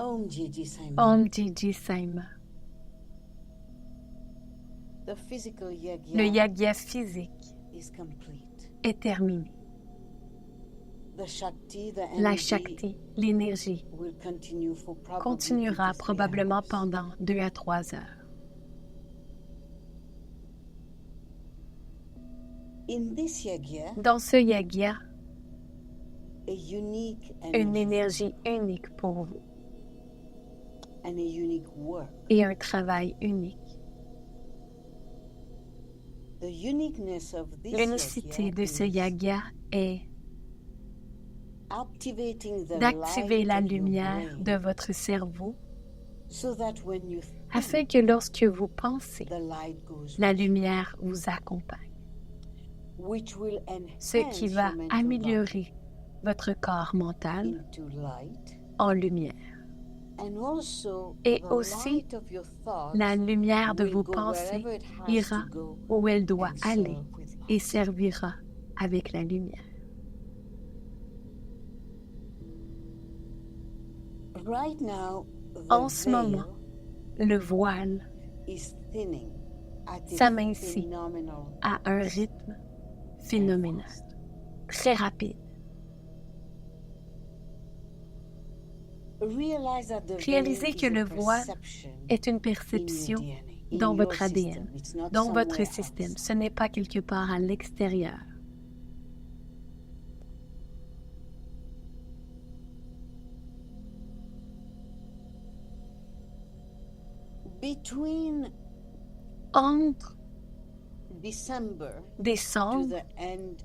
Om Gigi Saima. Om Gigi Saima. The physical Le yagya yagya physique is complete. est terminé. The Shakti, the La energy, Shakti, l'énergie, will continue for probably continuera 2 to 3 probablement hours. pendant 2 à 3 heures. In this yagya, Dans ce yagya, a unique une energy énergie unique pour vous and a unique work. et un travail unique. The uniqueness of this L'unicité yagya de ce is yagya est activating the d'activer light la of your lumière brain de votre cerveau so that when you afin think, que lorsque vous pensez, the light goes la with you, lumière vous accompagne, which will ce qui enhance va your mental body améliorer votre corps mental into light, en lumière. and also Et the aussi, light of your thoughts la lumière de will vos go pensées wherever it has ira to go où elle doit and aller serve with light. et servira avec la lumière. Right now, the En ce moment, veil le voile is thinning at a s'amincit phenomenal à un rythme phénoménal, très rapide. Realize that the Réalisez veil que is a le voile perception est une in your perception DNA, dans in votre your ADN, system. It's not dans votre somewhere système. else. Ce n'est pas quelque part à l'extérieur. Between Entre December to décembre the end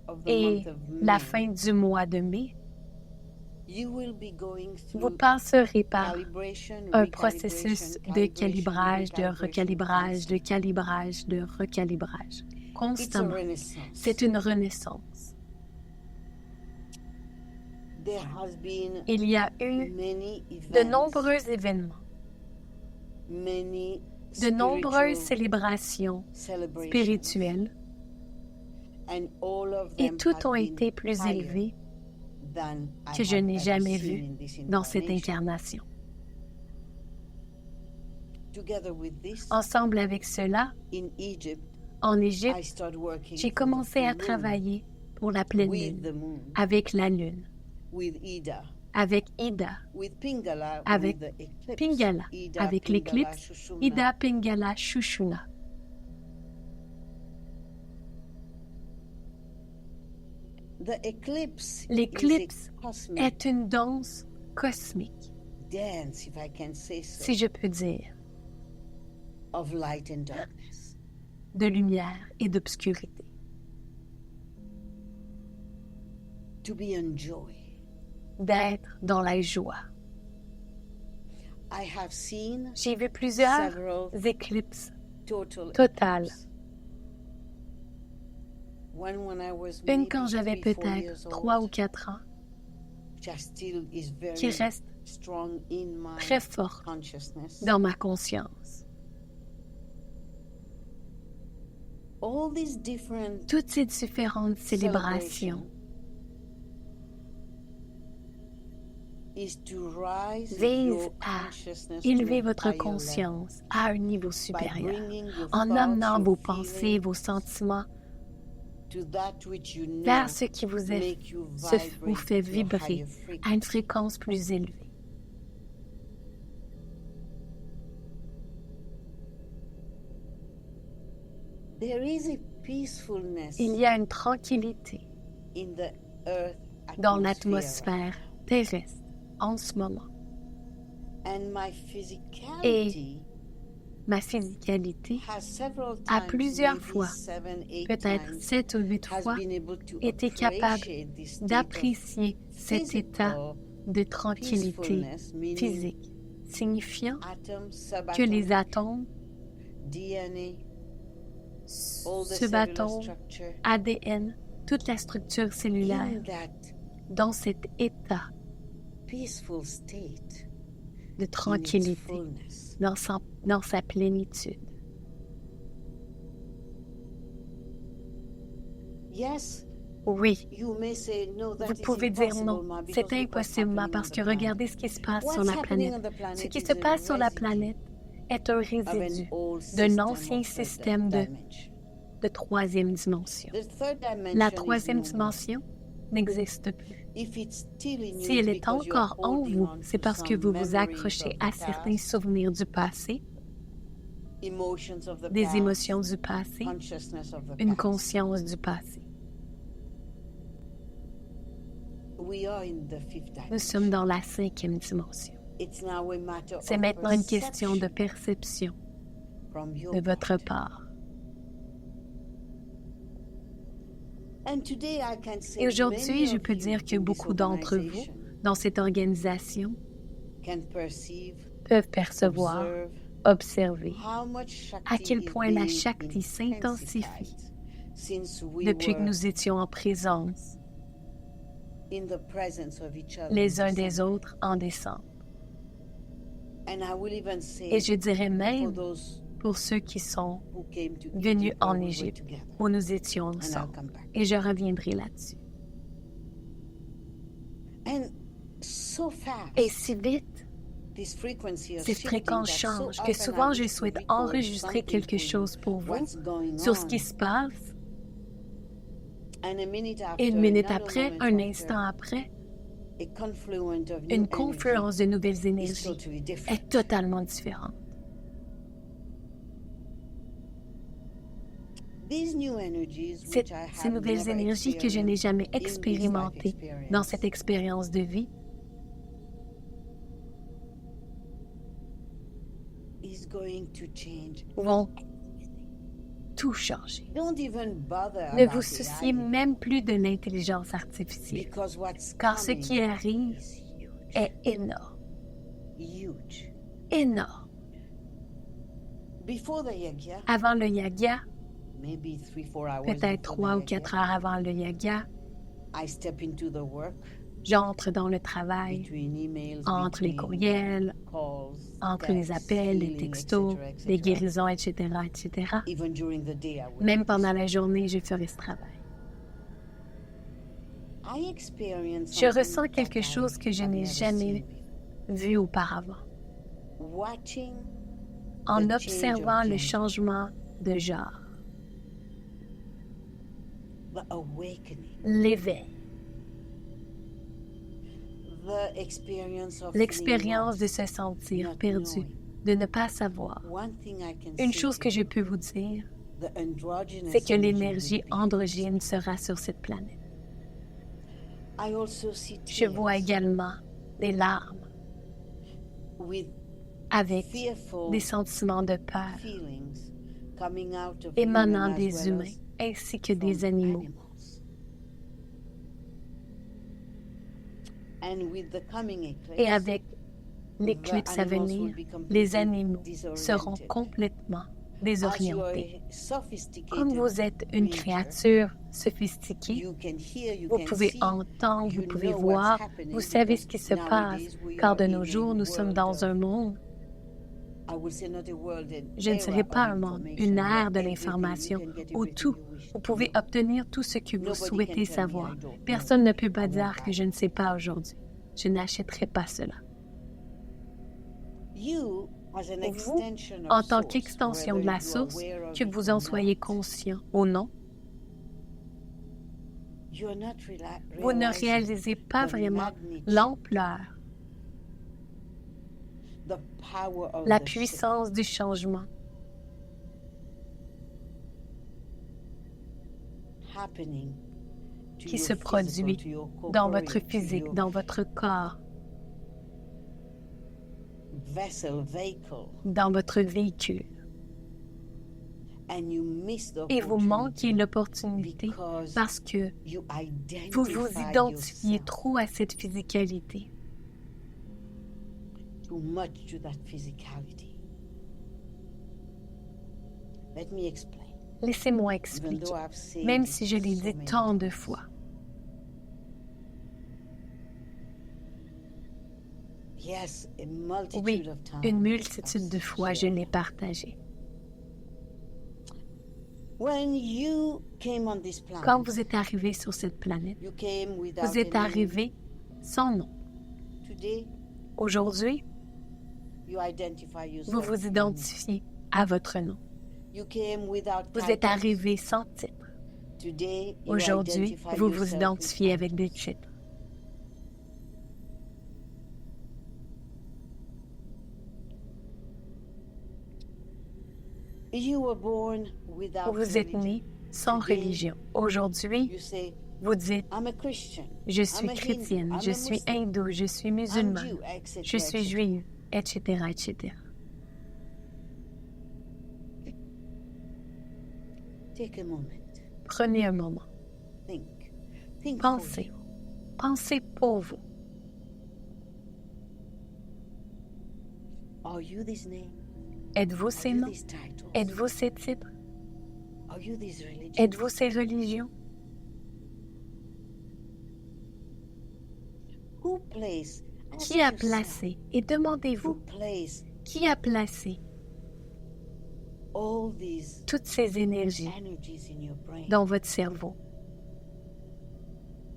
of the et month of la May, fin du mois de mai, you will be going vous through passerez par calibration, un recalibration, processus de calibration, calibrage, de recalibration recalibrage, de constant. calibrage, de recalibrage, It's a constamment. renaissance. C'est une renaissance. There has been Il y a eu many de events, nombreux événements, many de nombreuses spiritual célébrations celebrations, spirituelles, and all of et them toutes have ont been été plus higher élevées than I que je have n'ai ever jamais seen vues in this dans cette incarnation. incarnation. Together with this, Ensemble avec cela, in Egypt, en I Égypte, started working j'ai for the commencé à full moon, travailler pour la pleine with the lune, moon, avec la lune, with Ida, avec Ida, with Pingala, avec with the eclipse. Pingala, Ida, avec Pingala, l'éclipse, Shushumna. Ida, Pingala, Shushuna. The eclipse L'éclipse is a cosmic est une danse cosmique, dance, if I can say so, si je peux dire, of light and darkness. de lumière et d'obscurité. To be in joy. D'être dans la joie. I have seen J'ai vu plusieurs several éclipses total totales. eclipses. One when I was Une maybe quand j'avais 3, 4 peut-être years 3 ou old, 4 ans, which are still is very qui reste strong in my très forte consciousness. dans ma conscience. All these different Toutes ces différentes célébrations is to rise visent your à consciousness to élever a votre higher conscience à un niveau level, by supérieur, bringing your en thoughts, amenant your vos pensées, feelings vos sentiments to that which you know vers ce qui vous make you vous vibrate fait to a vibrer higher à une frequency. fréquence plus élevée. There is a peacefulness Il y a une tranquillité in the earth dans atmosphere. l'atmosphère terrestre en ce moment. And my physicality Ma physicalité has several à times, plusieurs maybe fois, 7, 8 peut-être times, 7 ou 8 has fois, been able to été capable appreciate this state of d'apprécier cet état physical de tranquillité peacefulness, meaning physique, signifiant atoms, que les subatoms, atomes, DNA, all the cellular subatomes, structure, ADN, toute la structure cellulaire, in that dans cet état peaceful state, de in its tranquillité, fullness. dans sa plénitude. Yes, Oui, You may say, no, that vous is pouvez dire impossible, non, Ma, because c'est look what's impossible, Ma, happening on parce the que planet. regardez ce qui se passe sur What's la happening planète. on the planet Ce qui is se a passe sur la residue planète est un of an résidu old d'un system ancien of third système dimension. de troisième dimension. The third La dimension is troisième no more. dimension n'existe plus. If it's still in Si you, elle it's est because you are encore en holding vous, on c'est to parce que some vous vous memories accrochez of à the certains past, souvenirs du passé, emotions of the des past, émotions du passé, consciousness of the une past. conscience du passé. We are in the fifth Nous dimension. sommes dans la cinquième dimension. It's now a matter C'est of maintenant une question de perception perception from your de votre part. part. And today I can say Et aujourd'hui, many je of peux you dire que in this beaucoup d'entre vous, organization dans cette organisation, can perceive, peuvent percevoir, observe observer how much à Shakti quel is point la being Shakti s'intensifie intensified since we depuis que were nous étions en présence in the presence of each other les in uns des December. autres en décembre. And I will even say, Et je dirais for même those pour ceux qui sont who came to venus Egypt where en we were Égypte, together. où nous étions And I'll ensemble. come back. Et je reviendrai là-dessus. And so fast, Et si vite, this frequency of ces shifting fréquences that so changent que often souvent I je wish to souhaite record enregistrer something quelque for you, chose pour vous what's going sur ce on. qui se passe. And a minute Et after, une minute another après, moment un after, instant après, a confluent of new une energy confluence de nouvelles is énergies totally different. est totalement différente. These new energies, which I Ces have nouvelles never énergies que je n'ai jamais experienced in this life expérimentées experience, dans cette expérience de vie is going to change. vont tout changer. Don't even bother Ne about vous the souciez AI, même plus de l'intelligence artificielle, because what's car ce coming qui arrive is huge. est énorme, Huge. énorme. Before the yagya, Avant le yaga, maybe 3-4 hours peut-être before 3 ou the 4 yagya, heures avant le yaga, I step into the work j'entre dans le travail, between emails, entre les between courriels, calls, entre les texts, appels, les healing, textos, etc., etc. les guérisons, etc., etc. Even during the day, I would Même do pendant this. la journée, je ferai ce travail. I experience Je something ressens quelque that chose que je I've n'ai never jamais seen vu auparavant. before. Watching En the change observant of le gender, changement de genre, the awakening, l'éveil, the experience of l'expérience de feeling se sentir not perdu, knowing. de ne pas savoir. One thing I can Une say chose to que you, je peux vous dire, the androgynous c'est que energy l'énergie will be androgyne sera sur cette planète. I also see Je vois tears également des larmes with avec fearful des sentiments de peur feelings coming out of émanant human as des well humains as ainsi que from des animaux. animals. And with the coming eclipse, Et avec l'éclipse à venir, les animaux seront complètement as you are désorientés. a sophisticated Comme vous êtes une creature, créature sophistiquée, you can hear, you vous can pouvez see, entendre, vous you pouvez know voir, what's happening vous savez ce because qui se nowadays passe, we car are de in nos a jours, nous sommes world dans of- un monde, I will say not a world, an je ne era dirais pas of un monde, information une where ère de everything l'information you can get où everything tout, you wish vous to pouvez know. obtenir tout ce que vous Nobody souhaitez can tell me savoir. I don't know. Personne ne peut I pas won't dire buy que je ne sais pas aujourd'hui. Je n'achèterai pas cela. You, as an Vous, extension of en tant source, qu'extension de whether la you are source, aware of que it vous or en soyez not, conscient ou non, you are not vous ne realizing réalisez pas the vraiment magnitude, l'ampleur, the power of la the shift puissance du changement happening to qui your se physical, produit to your dans votre corporeal, to physique, your dans votre corps, vessel, vehicle, dans votre véhicule. and you miss the Et vous manquez opportunity l'opportunité because parce que you vous vous identify identifiez yourself trop à cette physicalité, too much to that physicality. Let me explain. Laissez-moi Even expliquer, though I've said même it si je l'ai so dit many tant de times. fois. Yes, a multitude Oui, of times une multitude de I've fois, je shared. l'ai partagé. When you came on this Quand planet, vous êtes arrivé sur cette planète, you came without vous êtes a name. arrivé sans nom. Today, Aujourd'hui, you identify vous yourself. vous identifiez à votre nom. You came without Vous êtes titles. arrivé sans titre. Today, you Aujourd'hui, identify vous vous yourself identifiez with avec des titles. titres. You were born without Vous êtes religion. né sans Today, religion. Aujourd'hui, You say, vous dites, I'm a Christian. je I'm suis a Hindu, chrétienne, I'm je a suis Muslim, hindou, je suis I'm musulmane, Jew, etc., je suis etc. juive, etc., etc. Take a moment. Prenez un moment. Think. Think for Pensez. you. Pensez pour vous. Are you this name? Êtes-vous Are ces you noms? these titles? Êtes-vous ces titres? Are you these religions? Êtes-vous ces religions? Who placed? Ask Qui a yourself, placé? Et Who demandez-vous, placed qui a placé all these toutes ces énergies energies in your brain, dans votre cerveau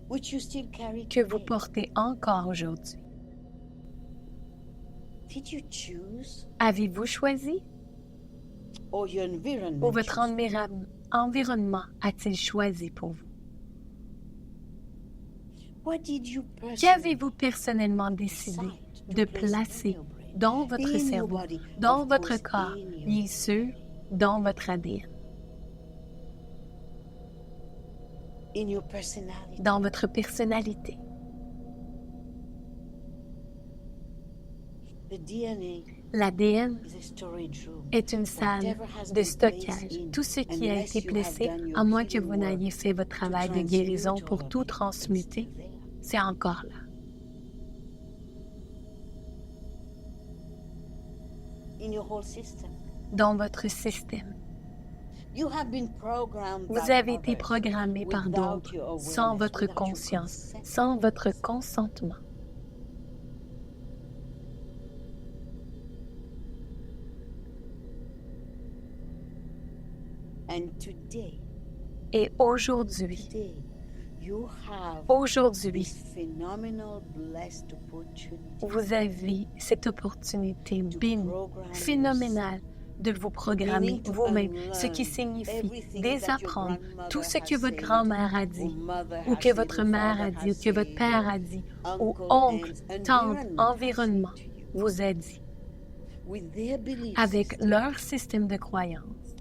which you still carry que vous today? portez encore aujourd'hui? Did you choose, Avez-vous choisi or your environment ou votre chose? environnement a-t-il choisi pour vous? What did you Qu'avez-vous personnellement décidé decide de to place in placer your brain, dans votre in your cerveau, body, dans of votre course, corps, in your- bien sûr, dans votre ADN, in your personality? dans votre personnalité? The DNA L'ADN is a storage room. est une salle Whatever has de been stockage. placed in, Tout ce qui a unless été you have placé, done your à moins que healing vous work n'ayez fait votre to travail de transmute guérison all pour of tout it, it's transmuter, still there. c'est encore là. In your whole system. Dans votre système. You have been programmed Vous by avez été others programmé par without d'autres, your sans awareness, votre without your conscience, consent. sans votre consentement. And today, Et aujourd'hui, you have this aujourd'hui, phenomenal blessed opportunity vous avez cette opportunité bénie, phénoménale, de vous programmer vous-même, ce qui signifie désapprendre tout ce que votre grand-mère a dit, ou que votre mère a dit, ou que votre père a dit, ou oncle, tante, environnement vous a dit, with their beliefs, avec leur système de croyance,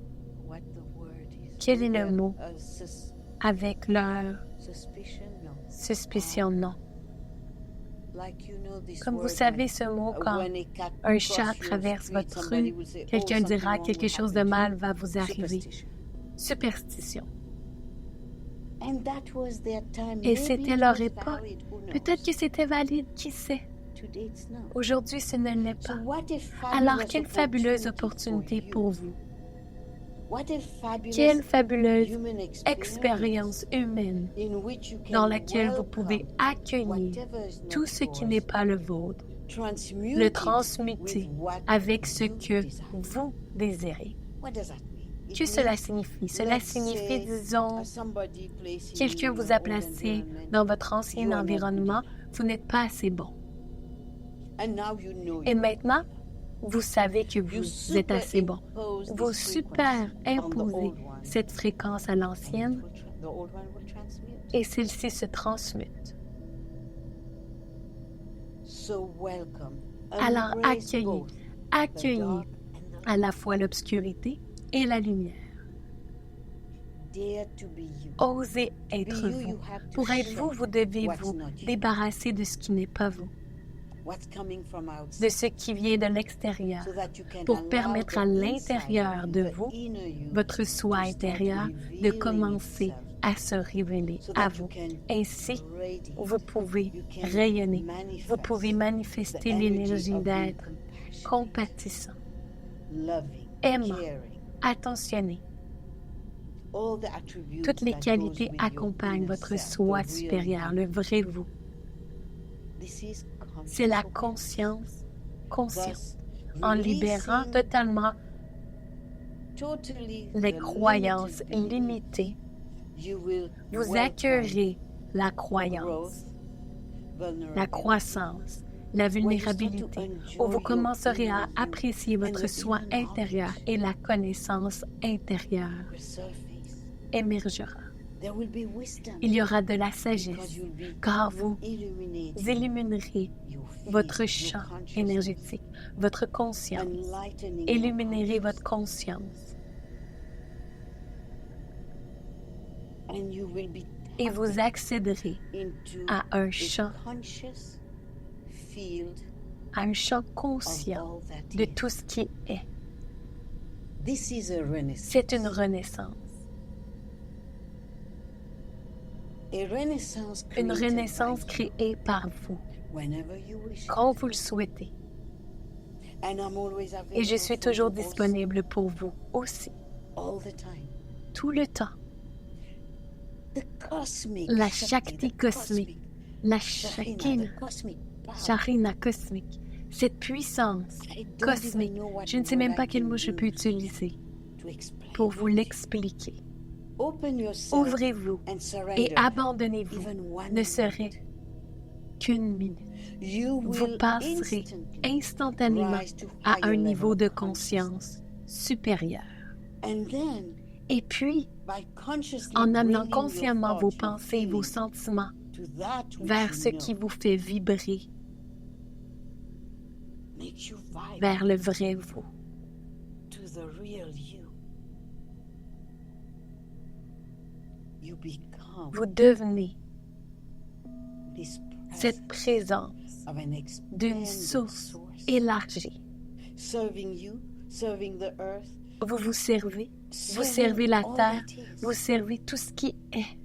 what the word is. Quel est le With mot? their, avec leur suspicion, no. suspicion, non. Like you know this Comme vous word, savez like, ce mot, quand when a cat un crosses chat your traverse street, votre somebody rue, will say, quelqu'un something dira wrong quelque will chose de happen to mal you. va vous arriver. Superstition. Superstition. And that was their time. Et Maybe c'était it leur was époque. valid, who knows? Peut-être que c'était valide, qui sait. Today it's not. Aujourd'hui, ce ne l'est So pas. what a fabulous Alors, quelle fabuleuse opportunity opportunité pour vous. What a fabulous Quelle fabuleuse human expérience humaine in which you can dans laquelle vous welcome pouvez accueillir whatever is not tout ce qui yours, n'est pas le vôtre, transmute le it transmuter with what avec ce you que desire. vous désirez. What does that mean? It Que cela means, signifie? Cela let's signifie, say, disons, somebody placed in quelqu'un your vous a old placé environment, dans votre ancien you are not environnement, good vous n'êtes pas assez bon. enough. And now you know Et you maintenant, vous savez que You vous êtes assez bon. superimpose Vous this super frequency on the imposez old one. cette fréquence à l'ancienne The old one will transmute. et celle-ci se transmute. So welcome. Alors Embrace accueillez, both the accueillez dark and the à la fois l'obscurité et la lumière. Dare to be you. Osez être Be you, vous. you have to Pour être shed vous, vous devez what's vous not you. débarrasser de ce qui n'est pas vous, What's coming from outside, de ce qui vient de l'extérieur, so that you can pour allow permettre the à inside l'intérieur you, de the vous, inner you, votre soi to start intérieur, de revealing commencer itself, à se révéler so à that you vous. can Ainsi, radiate, vous pouvez you can rayonner, manifest vous pouvez the manifester energy l'énergie of being d'être compassionate, compatissant, loving, aimant, caring, attentionné. all the attributes Toutes les that qualités goes with your accompagnent inner votre self, soi the real supérieur, you. le vrai vous. This is C'est la conscious conscience, consciente, Thus, en libérant releasing totalement les croyances limitées, vous accueillerez la croyance, la croissance, la vulnérabilité, où vous commencerez à apprécier votre soi intérieur et la connaissance intérieure émergera. Il y aura de la sagesse, car vous illuminerez votre champ énergétique, votre conscience, illuminerez votre conscience. Et vous accéderez à un champ conscient de tout ce qui est. C'est une renaissance. Une renaissance créée par vous, quand vous le souhaitez. Et je suis toujours disponible pour vous aussi, tout le temps. La Shakti cosmique, la Sharina cosmique, cette puissance cosmique, je ne sais même pas quel mot je peux utiliser pour vous l'expliquer. Ouvrez-vous et abandonnez-vous, ne serait qu'une minute. Vous passerez instantanément à un niveau de conscience supérieur. Et puis, en amenant consciemment vos pensées et vos sentiments vers ce qui vous fait vibrer, vers le vrai vous. Vous devenez cette présence d'une source élargie. Vous vous servez la terre, vous servez tout ce qui est.